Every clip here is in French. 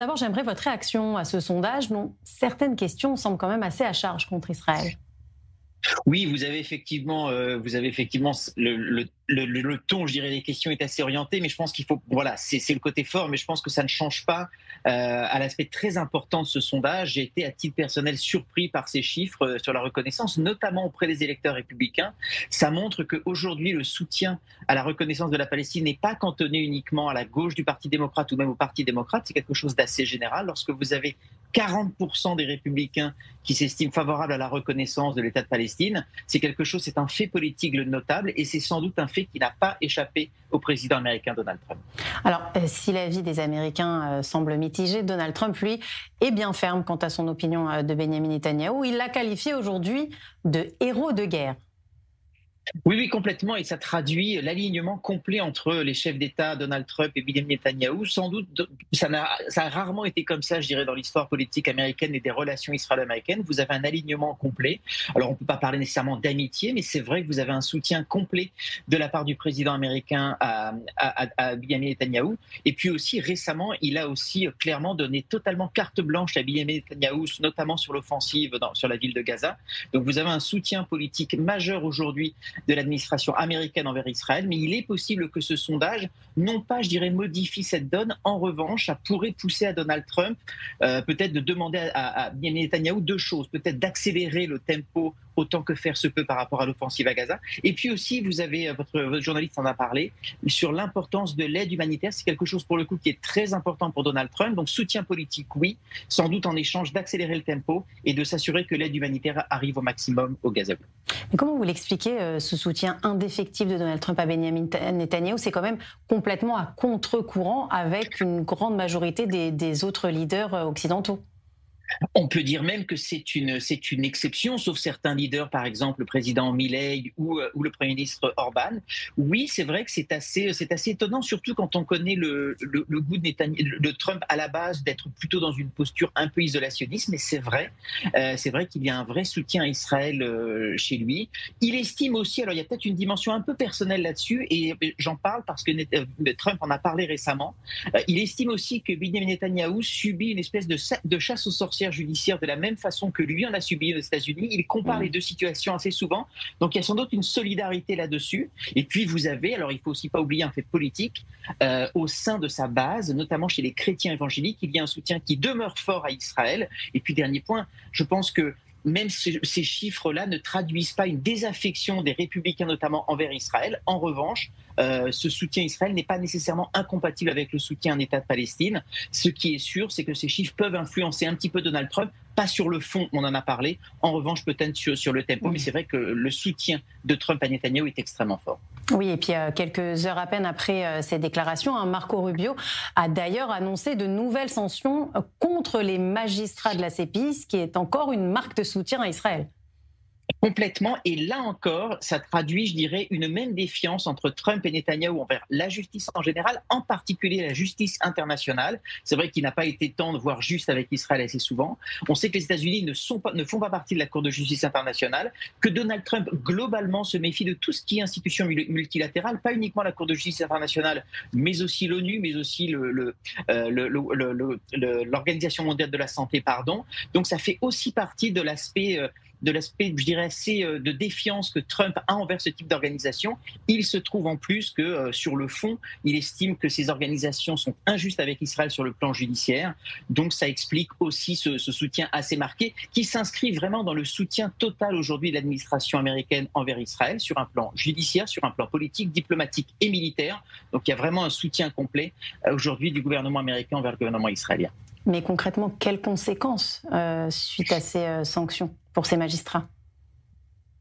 D'abord, j'aimerais votre réaction à ce sondage dont certaines questions semblent quand même assez à charge contre Israël. Oui, vous avez effectivement le ton, je dirais, des questions est assez orienté, mais je pense qu'il faut, voilà, c'est le côté fort, mais je pense que ça ne change pas à l'aspect très important de ce sondage. J'ai été à titre personnel surpris par ces chiffres sur la reconnaissance, notamment auprès des électeurs républicains. Ça montre qu'aujourd'hui, le soutien à la reconnaissance de la Palestine n'est pas cantonné uniquement à la gauche du Parti démocrate ou même au Parti démocrate, c'est quelque chose d'assez général. Lorsque vous avez 40% des républicains qui s'estiment favorables à la reconnaissance de l'État de Palestine, c'est quelque chose, c'est un fait politique notable et c'est sans doute un fait qui n'a pas échappé au président américain Donald Trump. Alors, si l'avis des Américains semble mitigé, Donald Trump, lui, est bien ferme quant à son opinion de Benjamin Netanyahou. Il l'a qualifié aujourd'hui de héros de guerre. Oui, oui, complètement, et ça traduit l'alignement complet entre les chefs d'État, Donald Trump et Benjamin Netanyahou. Sans doute, ça a rarement été comme ça, je dirais, dans l'histoire politique américaine et des relations israélo-américaines. Vous avez un alignement complet. Alors, on ne peut pas parler nécessairement d'amitié, mais c'est vrai que vous avez un soutien complet de la part du président américain à Benjamin Netanyahou. Et puis aussi, récemment, il a aussi clairement donné totalement carte blanche à Benjamin Netanyahou, notamment sur l'offensive sur la ville de Gaza. Donc, vous avez un soutien politique majeur aujourd'hui de l'administration américaine envers Israël, mais il est possible que ce sondage, non pas, je dirais, modifie cette donne. En revanche, ça pourrait pousser à Donald Trump peut-être de demander à Benjamin Netanyahou deux choses. Peut-être d'accélérer le tempo autant que faire se peut par rapport à l'offensive à Gaza. Et puis aussi, vous avez, votre journaliste en a parlé, sur l'importance de l'aide humanitaire. C'est quelque chose, pour le coup, qui est très important pour Donald Trump. Donc, soutien politique, oui, sans doute en échange d'accélérer le tempo et de s'assurer que l'aide humanitaire arrive au maximum au Gaza. Mais comment vous l'expliquez, ce soutien indéfectible de Donald Trump à Benjamin Netanyahou? C'est quand même complètement à contre-courant avec une grande majorité des autres leaders occidentaux. On peut dire même que c'est une exception, sauf certains leaders, par exemple le président Milei ou le Premier ministre Orban. Oui, c'est vrai que c'est assez étonnant, surtout quand on connaît le goût de Trump à la base d'être plutôt dans une posture un peu isolationniste, mais c'est vrai qu'il y a un vrai soutien à Israël chez lui. Il estime aussi, alors il y a peut-être une dimension un peu personnelle là-dessus, et j'en parle parce que Trump en a parlé récemment. Il estime aussi que Benjamin Netanyahou subit une espèce de chasse aux sorcières judiciaire de la même façon que lui en a subi aux États-Unis. Il compare les deux situations assez souvent. Donc il y a sans doute une solidarité là-dessus. Et puis vous avez, alors il faut aussi pas oublier un fait politique, au sein de sa base, notamment chez les chrétiens évangéliques, il y a un soutien qui demeure fort à Israël. Et puis dernier point, je pense que même ces chiffres-là ne traduisent pas une désaffection des républicains, notamment envers Israël. En revanche, ce soutien à Israël n'est pas nécessairement incompatible avec le soutien à un État de Palestine. Ce qui est sûr, c'est que ces chiffres peuvent influencer un petit peu Donald Trump, pas sur le fond, on en a parlé. En revanche, peut-être sur le tempo, mais c'est vrai que le soutien de Trump à Netanyahou est extrêmement fort. Oui, et puis quelques heures à peine après ces déclarations, Marco Rubio a d'ailleurs annoncé de nouvelles sanctions contre les magistrats de la CPI, ce qui est encore une marque de soutien à Israël. Complètement. Et là encore, ça traduit, je dirais, une même défiance entre Trump et Netanyahou envers la justice en général, en particulier la justice internationale. C'est vrai qu'il n'a pas été temps de voir juste avec Israël assez souvent. On sait que les États-Unis ne font pas partie de la Cour de justice internationale, que Donald Trump, globalement, se méfie de tout ce qui est institution multilatérale, pas uniquement la Cour de justice internationale, mais aussi l'ONU, mais aussi l'Organisation mondiale de la santé, pardon. Donc ça fait aussi partie de l'aspect, je dirais, assez de défiance que Trump a envers ce type d'organisation. Il se trouve en plus que, sur le fond, il estime que ces organisations sont injustes avec Israël sur le plan judiciaire. Donc ça explique aussi ce soutien assez marqué, qui s'inscrit vraiment dans le soutien total aujourd'hui de l'administration américaine envers Israël, sur un plan judiciaire, sur un plan politique, diplomatique et militaire. Donc il y a vraiment un soutien complet aujourd'hui du gouvernement américain envers le gouvernement israélien. Mais concrètement, quelles conséquences suite à ces sanctions pour ces magistrats?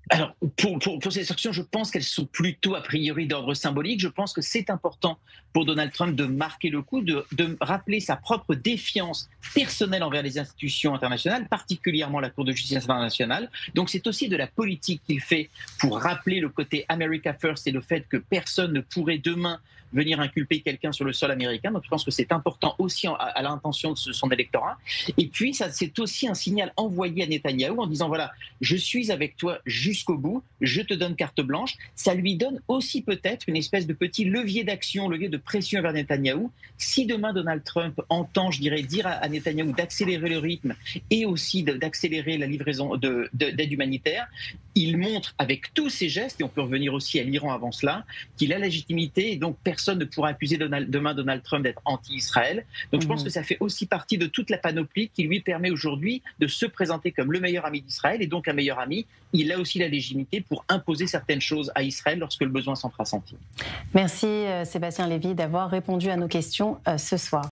Alors, pour ces sanctions, je pense qu'elles sont plutôt a priori d'ordre symbolique. Je pense que c'est important pour Donald Trump de marquer le coup, de rappeler sa propre défiance personnelle envers les institutions internationales, particulièrement la Cour de justice internationale. Donc c'est aussi de la politique qu'il fait pour rappeler le côté America First et le fait que personne ne pourrait demain venir inculper quelqu'un sur le sol américain. Donc je pense que c'est important aussi à l'intention de son électorat. Et puis ça, c'est aussi un signal envoyé à Netanyahou en disant voilà, je suis avec toi jusqu'au bout, je te donne carte blanche. Ça lui donne aussi peut-être une espèce de petit levier d'action, levier de pression vers Netanyahou. Si demain Donald Trump entend, je dirais, dire à Netanyahou d'accélérer le rythme et aussi d'accélérer la livraison d'aide humanitaire, il montre avec tous ses gestes, et on peut revenir aussi à l'Iran avant cela, qu'il a la légitimité et donc personne ne pourra accuser demain Donald Trump d'être anti-Israël. Donc je pense que ça fait aussi partie de toute la panoplie qui lui permet aujourd'hui de se présenter comme le meilleur ami d'Israël et donc un meilleur ami. Il a aussi la légitimité pour imposer certaines choses à Israël lorsque le besoin s'en fera sentir. Merci Sébastien Lévy d'avoir répondu à nos questions ce soir.